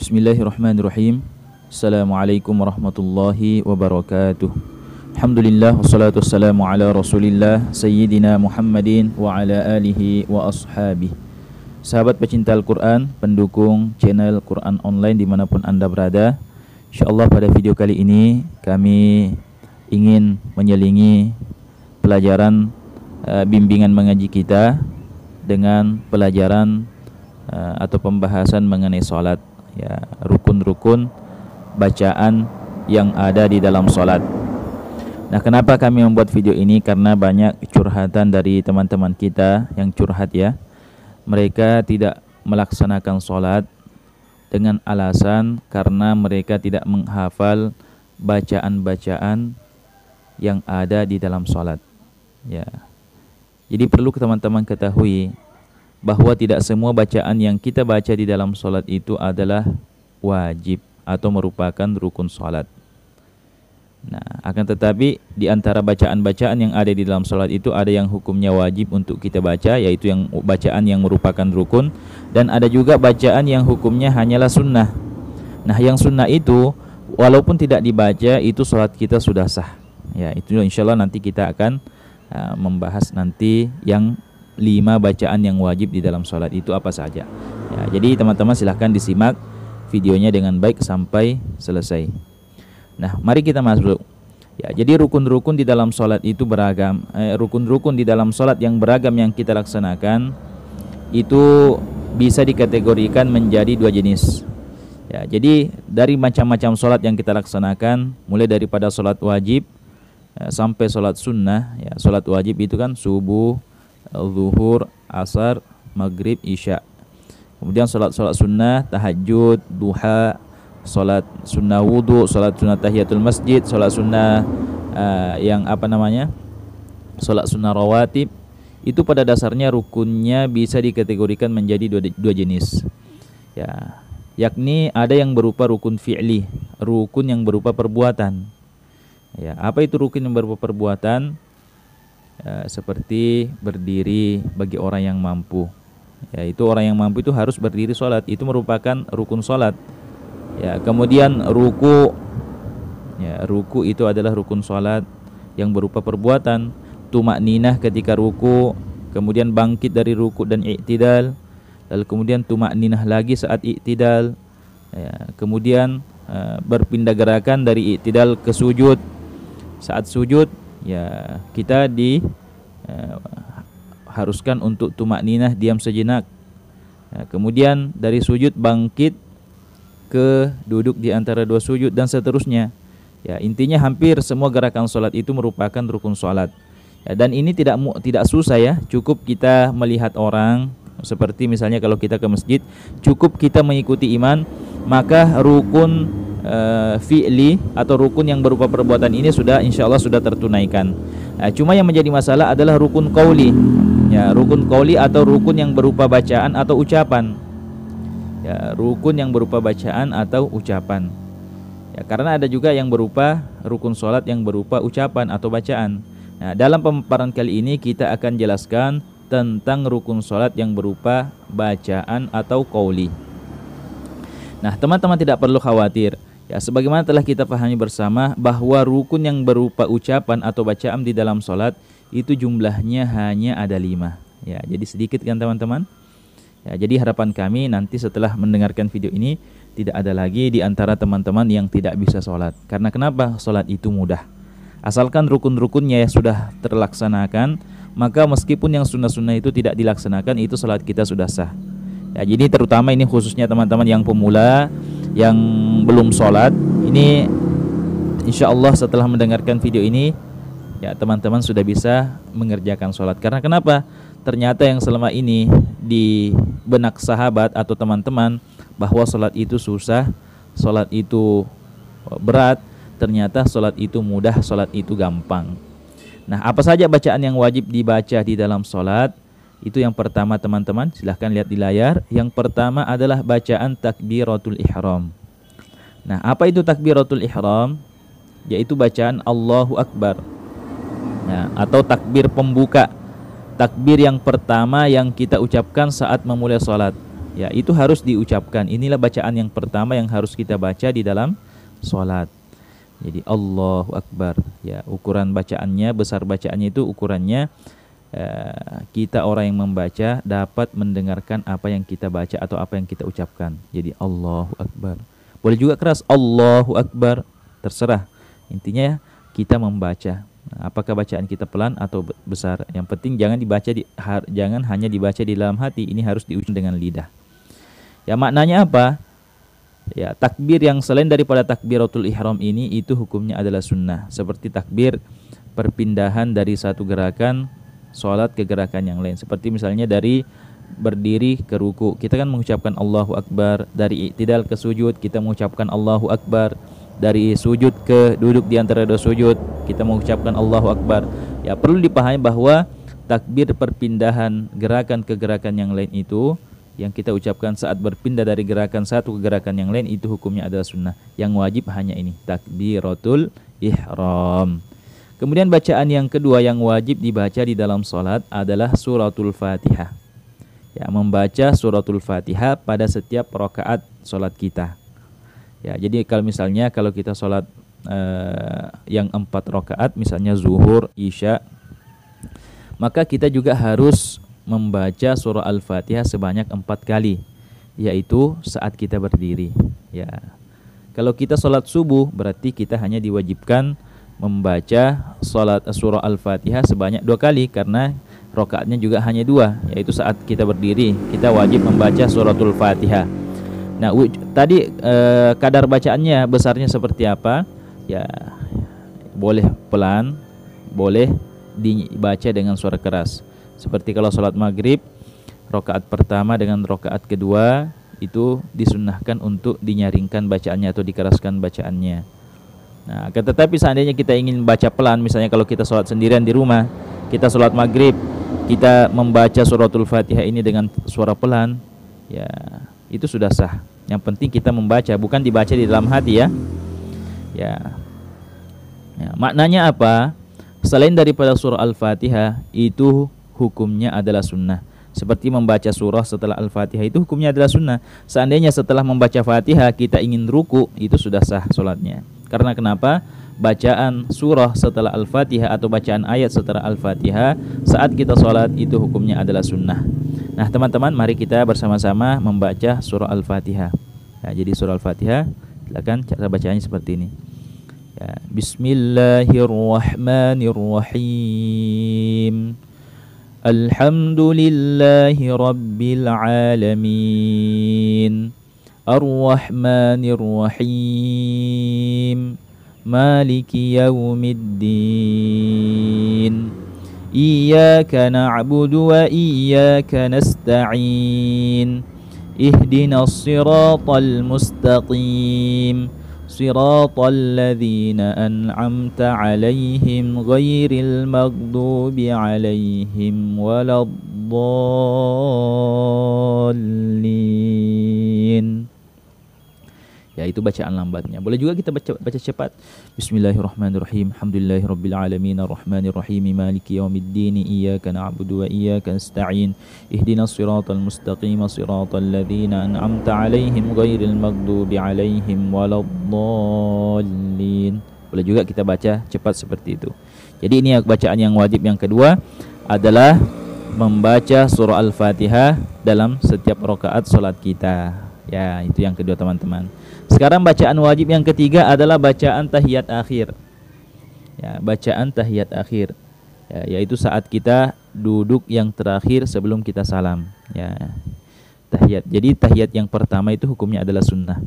Bismillahirrahmanirrahim. Assalamualaikum warahmatullahi wabarakatuh. Alhamdulillah wassalatu wassalamu ala Rasulillah Sayyidina Muhammadin wa ala alihi wa ashabihi. Sahabat pecinta Al-Quran, pendukung channel Quran Online dimanapun Anda berada, InsyaAllah pada video kali ini kami ingin menyelingi pelajaran bimbingan mengaji kita dengan pelajaran atau pembahasan mengenai salat, ya, rukun-rukun bacaan yang ada di dalam salat. Nah, kenapa kami membuat video ini? Karena banyak curhatan dari teman-teman kita yang curhat, ya. Mereka tidak melaksanakan salat dengan alasan karena mereka tidak menghafal bacaan-bacaan yang ada di dalam salat, ya. Jadi perlu teman-teman ketahui bahwa tidak semua bacaan yang kita baca di dalam salat itu adalah wajib atau merupakan rukun salat. Nah, akan tetapi di antara bacaan-bacaan yang ada di dalam salat itu ada yang hukumnya wajib untuk kita baca, yaitu yang bacaan yang merupakan rukun, dan ada juga bacaan yang hukumnya hanyalah sunnah. Nah, yang sunnah itu walaupun tidak dibaca itu salat kita sudah sah. Ya, itu insyaallah nanti kita akan membahas nanti yang 5 bacaan yang wajib di dalam salat itu apa saja. Ya, jadi teman-teman silahkan disimak videonya dengan baik sampai selesai. Nah, mari kita masuk. Ya, jadi rukun-rukun di dalam salat itu beragam. Rukun-rukun di dalam salat yang beragam yang kita laksanakan itu bisa dikategorikan menjadi 2 jenis. Ya, jadi dari macam-macam salat yang kita laksanakan, mulai daripada salat wajib sampai salat sunnah. Ya, salat wajib itu kan subuh, zuhur, asar, maghrib, isya. Kemudian salat-salat sunnah, tahajud, duha, salat sunnah wudu, salat sunnah tahiyatul masjid, salat sunnah salat sunnah rawatib. Itu pada dasarnya rukunnya bisa dikategorikan menjadi dua jenis. Ya, yakni ada yang berupa rukun fi'li, rukun yang berupa perbuatan. Ya, apa itu rukun yang berupa perbuatan? Seperti berdiri bagi orang yang mampu. Ya, itu orang yang mampu itu harus berdiri sholat, itu merupakan rukun sholat. Ya, kemudian ruku, ya, ruku itu adalah rukun sholat yang berupa perbuatan. Tumakninah ketika ruku, kemudian bangkit dari ruku dan i'tidal, lalu kemudian tumakninah lagi saat i'tidal. Ya, kemudian berpindah gerakan dari i'tidal ke sujud. Saat sujud, ya, kita haruskan untuk tumakninah, diam sejenak. Ya, kemudian dari sujud bangkit ke duduk di antara 2 sujud dan seterusnya. Ya, intinya hampir semua gerakan salat itu merupakan rukun salat. Ya, dan ini tidak susah, ya. Cukup kita melihat orang, seperti misalnya kalau kita ke masjid, cukup kita mengikuti imam, maka rukun fi'li atau rukun yang berupa perbuatan ini sudah insyaallah sudah tertunaikan. Nah, cuma yang menjadi masalah adalah rukun qauli. Ya, rukun qauli atau rukun yang berupa bacaan atau ucapan. Ya, rukun yang berupa bacaan atau ucapan. Ya, karena ada juga yang berupa rukun salat yang berupa ucapan atau bacaan. Nah, dalam pemaparan kali ini kita akan jelaskan tentang rukun salat yang berupa bacaan atau qauli. Nah, teman-teman tidak perlu khawatir. Ya, sebagaimana telah kita pahami bersama bahwa rukun yang berupa ucapan atau bacaan di dalam salat itu jumlahnya hanya ada 5. Ya, jadi sedikit kan teman-teman? Ya, jadi harapan kami nanti setelah mendengarkan video ini tidak ada lagi di antara teman-teman yang tidak bisa sholat. Karena kenapa? Sholat itu mudah. Asalkan rukun-rukunnya sudah terlaksanakan, maka meskipun yang sunnah-sunnah itu tidak dilaksanakan, itu sholat kita sudah sah. Ya, jadi terutama ini khususnya teman-teman yang pemula, yang belum sholat, ini insya Allah setelah mendengarkan video ini, ya, teman-teman sudah bisa mengerjakan sholat. Karena kenapa? Ternyata yang selama ini di benak sahabat atau teman-teman bahwa sholat itu susah, sholat itu berat, ternyata sholat itu mudah, sholat itu gampang. Nah, apa saja bacaan yang wajib dibaca di dalam sholat? Itu yang pertama teman-teman, silahkan lihat di layar. Yang pertama adalah bacaan takbiratul ihram. Nah, apa itu takbiratul ihram? Yaitu bacaan Allahu Akbar. Nah, atau takbir pembuka. Takbir yang pertama yang kita ucapkan saat memulai sholat. Ya, itu harus diucapkan. Inilah bacaan yang pertama yang harus kita baca di dalam sholat. Jadi Allahu Akbar. Ya, ukuran bacaannya, besar bacaannya itu ukurannya kita orang yang membaca dapat mendengarkan apa yang kita baca atau apa yang kita ucapkan. Jadi Allahu Akbar. Boleh juga keras Allahu Akbar. Terserah. Intinya kita membaca. Apakah bacaan kita pelan atau besar? Yang penting jangan jangan hanya dibaca di dalam hati. Ini harus diucapkan dengan lidah. Ya, maknanya apa? Ya, takbir yang selain daripada takbiratul ihram ini itu hukumnya adalah sunnah. Seperti takbir perpindahan dari satu gerakan sholat ke gerakan yang lain. Seperti misalnya dari berdiri ke ruku, kita kan mengucapkan Allahu Akbar. Dari i'tidal ke sujud, kita mengucapkan Allahu Akbar. Dari sujud ke duduk di antara dua sujud, kita mengucapkan Allahu Akbar. Ya, perlu dipahami bahwa takbir perpindahan gerakan ke gerakan yang lain itu yang kita ucapkan saat berpindah dari gerakan satu ke gerakan yang lain itu hukumnya adalah sunnah. Yang wajib hanya ini, takbiratul ihram. Kemudian bacaan yang kedua yang wajib dibaca di dalam sholat adalah suratul Fatihah. Ya, membaca suratul Fatihah pada setiap rakaat sholat kita. Ya, jadi kalau kita sholat yang 4 rakaat, misalnya zuhur, isya, maka kita juga harus membaca surah Al-Fatihah sebanyak 4 kali, yaitu saat kita berdiri. Ya, kalau kita sholat subuh berarti kita hanya diwajibkan membaca surah Al-Fatihah sebanyak 2 kali karena rakaatnya juga hanya 2, yaitu saat kita berdiri kita wajib membaca suratul Fatihah. Nah, tadi kadar bacaannya besarnya seperti apa? Ya, boleh pelan, boleh dibaca dengan suara keras. Seperti kalau sholat maghrib, rakaat pertama dengan rakaat kedua itu disunnahkan untuk dinyaringkan bacaannya atau dikeraskan bacaannya. Nah, tetapi seandainya kita ingin baca pelan, misalnya kalau kita sholat sendirian di rumah, kita sholat maghrib, kita membaca suratul Fatihah ini dengan suara pelan, ya itu sudah sah. Yang penting kita membaca, bukan dibaca di dalam hati ya. Ya, maknanya apa? Selain daripada surah Al-Fatihah itu hukumnya adalah sunnah. Seperti membaca surah setelah Al-Fatihah itu hukumnya adalah sunnah. Seandainya setelah membaca Fatihah kita ingin ruku, itu sudah sah sholatnya. Karena kenapa? Bacaan surah setelah Al-Fatihah atau bacaan ayat setelah Al-Fatihah saat kita sholat itu hukumnya adalah sunnah. Nah teman-teman, mari kita bersama-sama membaca surah Al-Fatihah. Ya, jadi surah Al-Fatihah, silakan cara bacanya seperti ini. Ya, Bismillahirrahmanirrahim. Alhamdulillahi Rabbil Alamin. Ar-Rahmanir Rahim. Maliki Yawmiddin. Iyyaka na'budu wa iyyaka nasta'in. Ihdinas siratal mustaqim. Siratal ladzina an'amta 'alaihim ghairil maghdubi 'alaihim waladdallin. Ya, itu bacaan lambatnya. Boleh juga kita baca cepat. Bismillahirrahmanirrahim. Alhamdulillahirabbil alamin arrahmanirrahim maliki yaumiddin iyyaka na'budu wa iyyaka nasta'in ihdinas siratal mustaqim siratal ladzina an'amta 'alaihim ghairil maghdubi 'alaihim waladdallin. Boleh juga kita baca cepat seperti itu. Jadi ini bacaan yang wajib yang kedua adalah membaca surah Al-Fatihah dalam setiap rakaat salat kita. Ya, itu yang kedua teman-teman. Sekarang bacaan wajib yang ketiga adalah bacaan tahiyat akhir. Ya, bacaan tahiyat akhir. Ya, yaitu saat kita duduk yang terakhir sebelum kita salam. Ya, tahiyat. Jadi tahiyat yang pertama itu hukumnya adalah sunnah.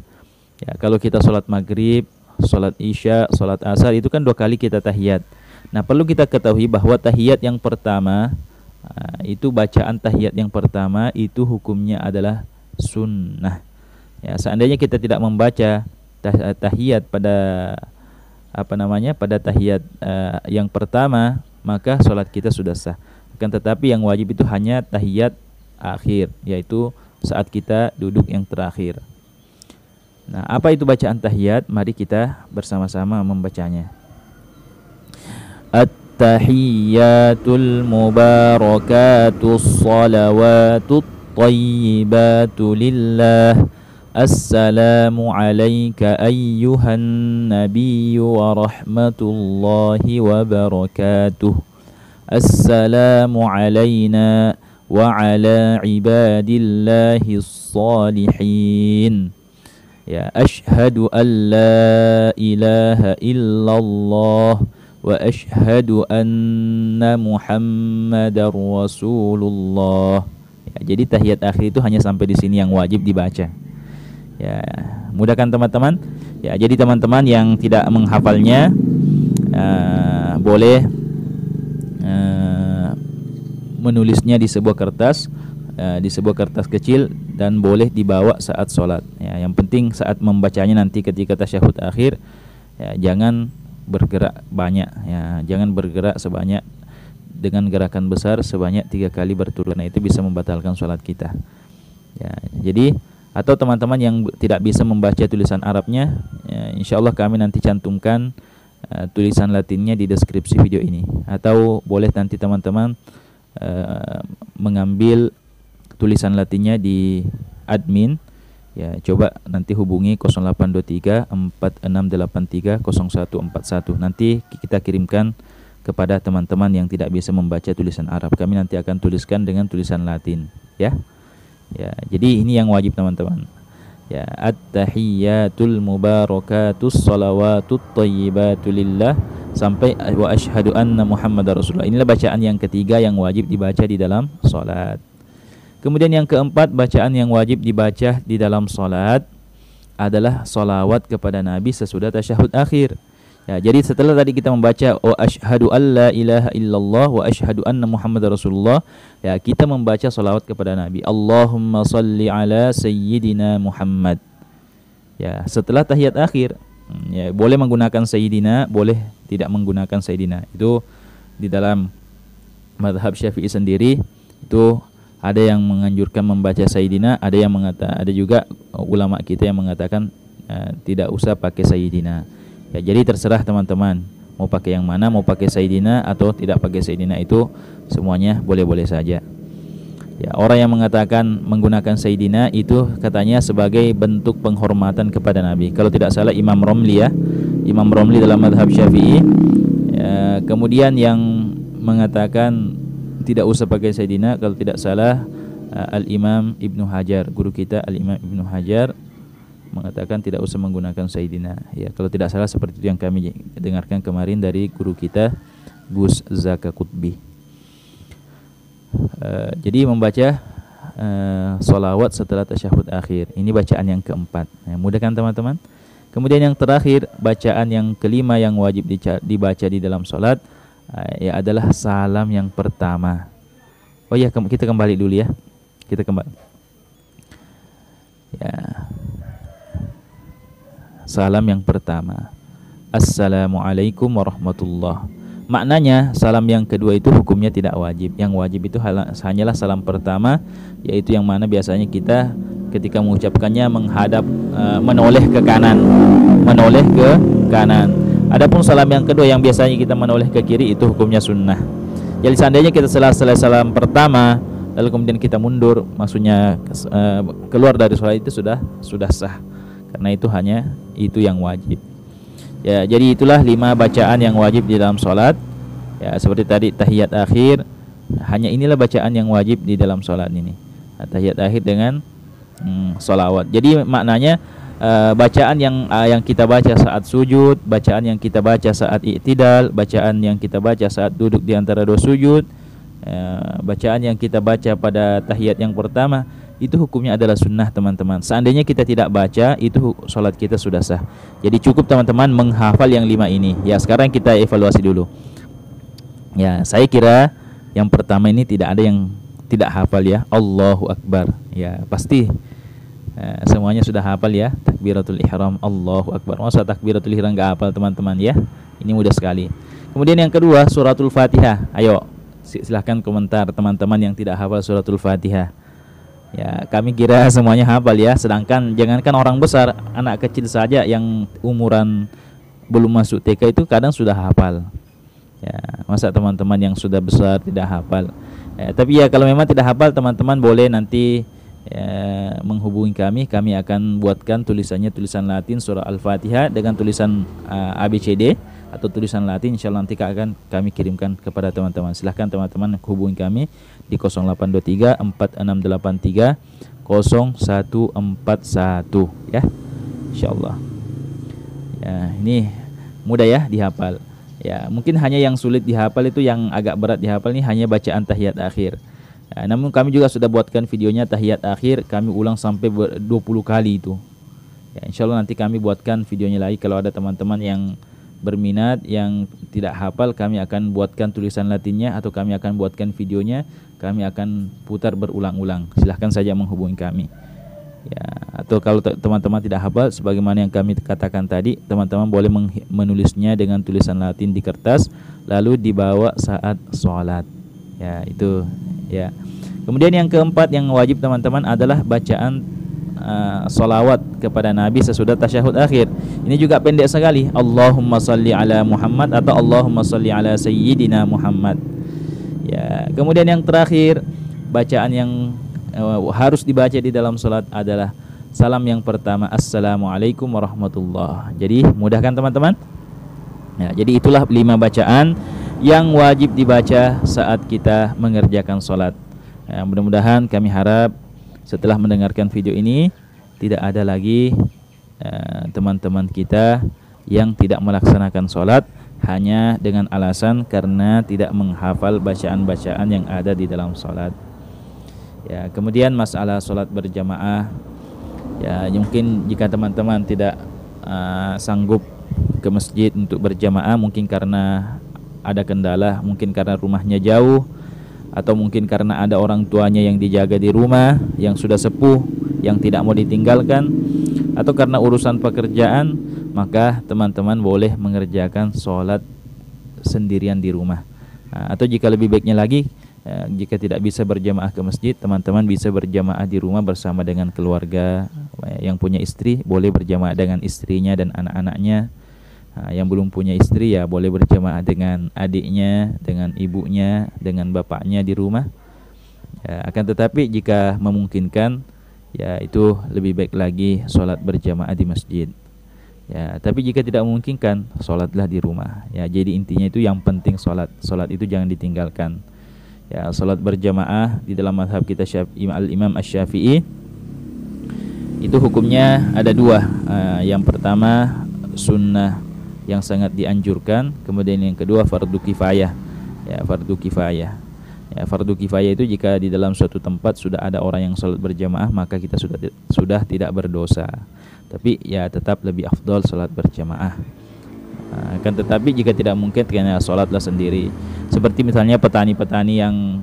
Ya, kalau kita sholat maghrib, sholat isya, sholat asar itu kan 2 kali kita tahiyat. Nah, perlu kita ketahui bahwa tahiyat yang pertama itu bacaan tahiyat yang pertama itu hukumnya adalah sunnah. Ya, seandainya kita tidak membaca tahiyat pada pada tahiyat yang pertama, maka sholat kita sudah sah. Akan tetapi yang wajib itu hanya tahiyat akhir, yaitu saat kita duduk yang terakhir. Nah, apa itu bacaan tahiyat? Mari kita bersama-sama membacanya. At-tahiyyatul mubarakatus salawatut الطيبات لله السلام عليك أيها النبي ورحمة الله وبركاته السلام علينا وعلى عباد الله الصالحين ya asyhadu an la ilaha illallah wa asyhadu anna muhammadar rasulullah. Ya, jadi tahiyat akhir itu hanya sampai di sini yang wajib dibaca. Ya, mudahkan teman-teman. Ya, jadi teman-teman yang tidak menghafalnya boleh menulisnya di sebuah kertas, kecil dan boleh dibawa saat sholat. Ya, yang penting saat membacanya nanti ketika tasyahud akhir, ya, jangan bergerak banyak. Ya, jangan bergerak sebanyak dengan gerakan besar sebanyak 3 kali berturut. Nah, itu bisa membatalkan sholat kita. Ya, jadi atau teman-teman yang tidak bisa membaca tulisan Arabnya, ya, insya Allah kami nanti cantumkan tulisan Latinnya di deskripsi video ini. Atau boleh nanti teman-teman mengambil tulisan Latinnya di admin. Ya, coba nanti hubungi 0823 4683 0141. Nanti kita kirimkan kepada teman-teman yang tidak bisa membaca tulisan Arab. Kami nanti akan tuliskan dengan tulisan Latin, ya. Ya, jadi ini yang wajib teman-teman. Ya, at-tahiyyatul mubarakatus shalawatut thayyibatu lillah sampai wa asyhadu anna muhammadar rasulullah. Inilah bacaan yang ketiga yang wajib dibaca di dalam salat. Kemudian yang keempat, bacaan yang wajib dibaca di dalam salat adalah salawat kepada Nabi sesudah tasyahud akhir. Ya, jadi setelah tadi kita membaca wa asyhadu alla ilaha illallah wa asyhadu anna muhammadar rasulullah, ya, kita membaca salawat kepada Nabi. Allahumma salli ala sayyidina Muhammad. Ya, setelah tahiyat akhir, ya, boleh menggunakan sayyidina, boleh tidak menggunakan sayyidina. Itu di dalam mazhab Syafi'i sendiri itu ada yang menganjurkan membaca sayyidina, ada juga ulama kita yang mengatakan tidak usah pakai sayyidina. Ya, jadi terserah teman-teman mau pakai yang mana, mau pakai sayyidina atau tidak pakai sayyidina, itu semuanya boleh-boleh saja. Ya, orang yang mengatakan menggunakan sayyidina itu katanya sebagai bentuk penghormatan kepada Nabi. Kalau tidak salah Imam Romli, ya, Imam Romli dalam mazhab Syafi'i. Ya, kemudian yang mengatakan tidak usah pakai sayyidina, kalau tidak salah Al-Imam Ibnu Hajar, guru kita Al-Imam Ibnu Hajar mengatakan tidak usah menggunakan sayyidina. Ya, kalau tidak salah seperti itu yang kami dengarkan kemarin dari guru kita Gus Zaka Qutbi. Jadi membaca sholawat setelah tasyahud akhir, ini bacaan yang keempat. Mudah kan teman-teman? Kemudian yang terakhir, bacaan yang kelima yang wajib dibaca di dalam sholat, ya, adalah salam yang pertama. Oh ya, kita kembali dulu ya. Kita kembali. Ya. Salam yang pertama. Assalamualaikum warahmatullah. Maknanya salam yang kedua itu hukumnya tidak wajib. Yang wajib itu hanyalah salam pertama, yaitu yang mana biasanya kita ketika mengucapkannya menghadap menoleh ke kanan. Menoleh ke kanan. Adapun salam yang kedua yang biasanya kita menoleh ke kiri itu hukumnya sunnah. Jadi seandainya kita selesai salam pertama lalu kemudian kita mundur, maksudnya keluar dari sholat, itu sudah sah. Karena itu hanya itu yang wajib. Ya, jadi itulah 5 bacaan yang wajib di dalam sholat. Ya, seperti tadi tahiyat akhir, hanya inilah bacaan yang wajib di dalam sholat ini. Tahiyat akhir dengan sholawat. Jadi maknanya bacaan yang kita baca saat sujud, bacaan yang kita baca saat i'tidal, bacaan yang kita baca saat duduk di antara 2 sujud, bacaan yang kita baca pada tahiyat yang pertama, itu hukumnya adalah sunnah teman-teman. Seandainya kita tidak baca, itu sholat kita sudah sah. Jadi cukup teman-teman menghafal yang 5 ini. Ya, sekarang kita evaluasi dulu. Ya, saya kira yang pertama ini tidak ada yang tidak hafal, ya. Allahu Akbar. Ya, pasti semuanya sudah hafal, ya. Takbiratul ihram, Allahu Akbar. Masa takbiratul ihram enggak hafal teman-teman, ya? Ini mudah sekali. Kemudian yang kedua, suratul Fatihah. Ayo, silahkan komentar teman-teman yang tidak hafal suratul Fatihah. Ya, kami kira semuanya hafal, ya. Sedangkan jangankan orang besar, anak kecil saja yang umuran belum masuk TK itu kadang sudah hafal. Ya, masa teman-teman yang sudah besar tidak hafal? Tapi ya kalau memang tidak hafal, teman-teman boleh nanti menghubungi kami akan buatkan tulisannya, tulisan Latin surah Al-Fatihah dengan tulisan ABCD atau tulisan Latin, insyaallah nanti akan kami kirimkan kepada teman-teman. Silahkan teman-teman hubungi kami di 0823 4683 0141 ya, insyaallah. Ya, ini mudah ya dihafal. Ya, mungkin hanya yang sulit dihafal itu, yang agak berat dihafal ini hanya bacaan tahiyat akhir. Namun kami juga sudah buatkan videonya tahiyat akhir, kami ulang sampai 20 kali itu. Ya, insyaallah nanti kami buatkan videonya lagi. Kalau ada teman-teman yang berminat, yang tidak hafal, kami akan buatkan tulisan Latinnya atau kami akan buatkan videonya, kami akan putar berulang-ulang. Silahkan saja menghubungi kami. Ya, atau kalau teman-teman tidak hafal, sebagaimana yang kami katakan tadi, teman-teman boleh menulisnya dengan tulisan Latin di kertas, lalu dibawa saat sholat. Ya, itu ya. Kemudian yang keempat yang wajib teman-teman adalah bacaan salawat kepada Nabi sesudah tasyahud akhir. Ini juga pendek sekali, Allahumma salli ala Muhammad atau Allahumma salli ala Sayyidina Muhammad. Ya, kemudian yang terakhir, bacaan yang harus dibaca di dalam salat adalah salam yang pertama, Assalamualaikum warahmatullah. Jadi mudahkan teman-teman. Ya, jadi itulah 5 bacaan yang wajib dibaca saat kita mengerjakan salat. Ya, mudah-mudahan kami harap setelah mendengarkan video ini tidak ada lagi teman-teman kita yang tidak melaksanakan sholat hanya dengan alasan karena tidak menghafal bacaan-bacaan yang ada di dalam sholat. Ya, kemudian masalah sholat berjamaah, ya mungkin jika teman-teman tidak sanggup ke masjid untuk berjamaah, mungkin karena ada kendala, mungkin karena rumahnya jauh, atau mungkin karena ada orang tuanya yang dijaga di rumah, yang sudah sepuh, yang tidak mau ditinggalkan, atau karena urusan pekerjaan, maka teman-teman boleh mengerjakan sholat sendirian di rumah. Atau jika lebih baiknya lagi, jika tidak bisa berjamaah ke masjid, teman-teman bisa berjamaah di rumah bersama dengan keluarga. Yang punya istri boleh berjamaah dengan istrinya dan anak-anaknya. Yang belum punya istri ya boleh berjamaah dengan adiknya, dengan ibunya, dengan bapaknya di rumah. Ya, akan tetapi jika memungkinkan, ya itu lebih baik lagi sholat berjamaah di masjid. Ya, tapi jika tidak memungkinkan, sholatlah di rumah. Ya, jadi intinya itu yang penting sholat itu jangan ditinggalkan. Ya, sholat berjamaah di dalam mazhab kita Al-Imam Asy-Syafi'i itu hukumnya ada 2. Yang pertama sunnah yang sangat dianjurkan, kemudian yang kedua fardu kifayah. Ya, fardu kifayah. Ya, fardu kifayah itu jika di dalam suatu tempat sudah ada orang yang sholat berjamaah, maka kita sudah tidak berdosa. Tapi ya tetap lebih afdol sholat berjamaah. Kan tetapi jika tidak mungkin, karena sholatlah sendiri. Seperti misalnya petani-petani yang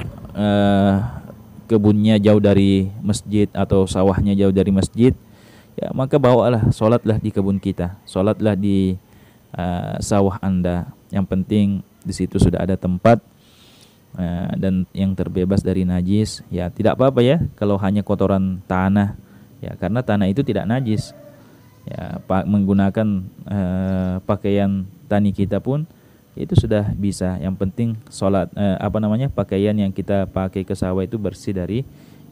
kebunnya jauh dari masjid atau sawahnya jauh dari masjid, ya maka bawalah sholatlah di kebun kita, sholatlah di sawah Anda. Yang penting di situ sudah ada tempat dan yang terbebas dari najis. Ya tidak apa-apa ya kalau hanya kotoran tanah, ya karena tanah itu tidak najis. Ya menggunakan pakaian tani kita pun itu sudah bisa. Yang penting sholat pakaian yang kita pakai ke sawah itu bersih dari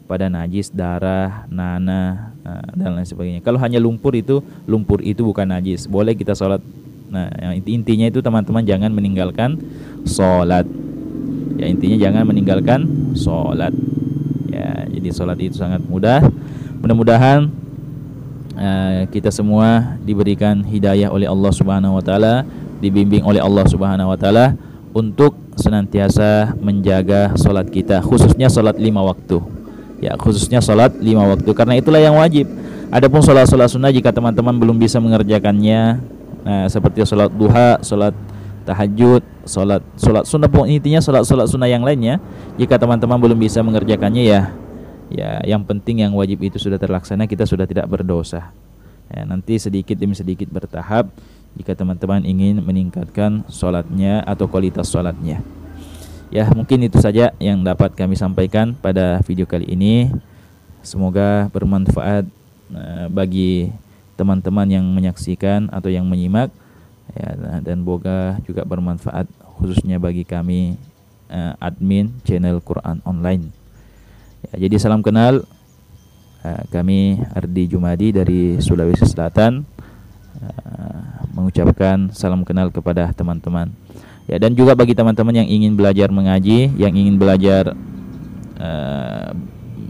pada najis, darah, nanah dan lain sebagainya. Kalau hanya lumpur itu bukan najis, boleh kita sholat. Nah, intinya itu teman-teman jangan meninggalkan sholat. Ya, intinya jangan meninggalkan sholat. Ya, jadi sholat itu sangat mudah. Mudah-mudahan kita semua diberikan hidayah oleh Allah Subhanahu Wa Taala, dibimbing oleh Allah Subhanahu Wa Taala untuk senantiasa menjaga sholat kita, khususnya sholat 5 waktu. Ya, khususnya sholat 5 waktu, karena itulah yang wajib. Adapun sholat-sholat sunnah jika teman-teman belum bisa mengerjakannya, seperti sholat duha, sholat tahajud, sholat sunnah, intinya sholat sunnah yang lainnya, jika teman-teman belum bisa mengerjakannya, ya yang penting yang wajib itu sudah terlaksana, kita sudah tidak berdosa. Ya, nanti sedikit demi sedikit bertahap jika teman-teman ingin meningkatkan sholatnya atau kualitas sholatnya. Ya, mungkin itu saja yang dapat kami sampaikan pada video kali ini. Semoga bermanfaat bagi teman-teman yang menyaksikan atau yang menyimak, ya, dan semoga juga bermanfaat khususnya bagi kami admin channel Quran online. Ya, jadi salam kenal, kami Ardi Jumadi dari Sulawesi Selatan mengucapkan salam kenal kepada teman-teman. Ya, dan juga bagi teman-teman yang ingin belajar mengaji, yang ingin belajar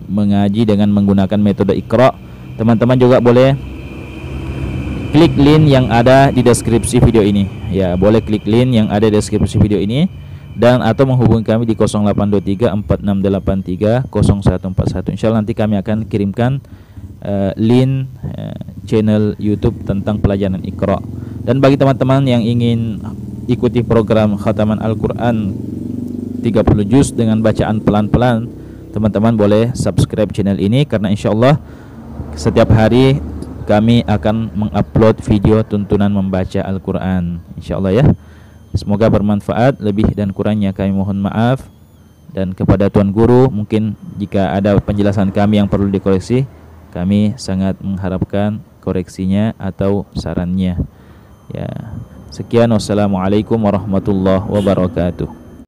mengaji dengan menggunakan metode Iqra, teman-teman juga boleh klik link yang ada di deskripsi video ini. Ya, boleh klik link yang ada di deskripsi video ini dan atau menghubungi kami di 0823 4683 0141. Insyaallah nanti kami akan kirimkan link channel YouTube tentang pelajaran Iqra. Dan bagi teman-teman yang ingin ikuti program khataman Al-Qur'an 30 juz dengan bacaan pelan-pelan, teman-teman boleh subscribe channel ini karena insyaallah setiap hari kami akan mengupload video tuntunan membaca Al-Quran, insyaallah ya. Semoga bermanfaat. Lebih dan kurangnya kami mohon maaf. Dan kepada Tuan Guru, mungkin jika ada penjelasan kami yang perlu dikoreksi, kami sangat mengharapkan koreksinya atau sarannya. Ya, sekian, wassalamualaikum warahmatullahi wabarakatuh.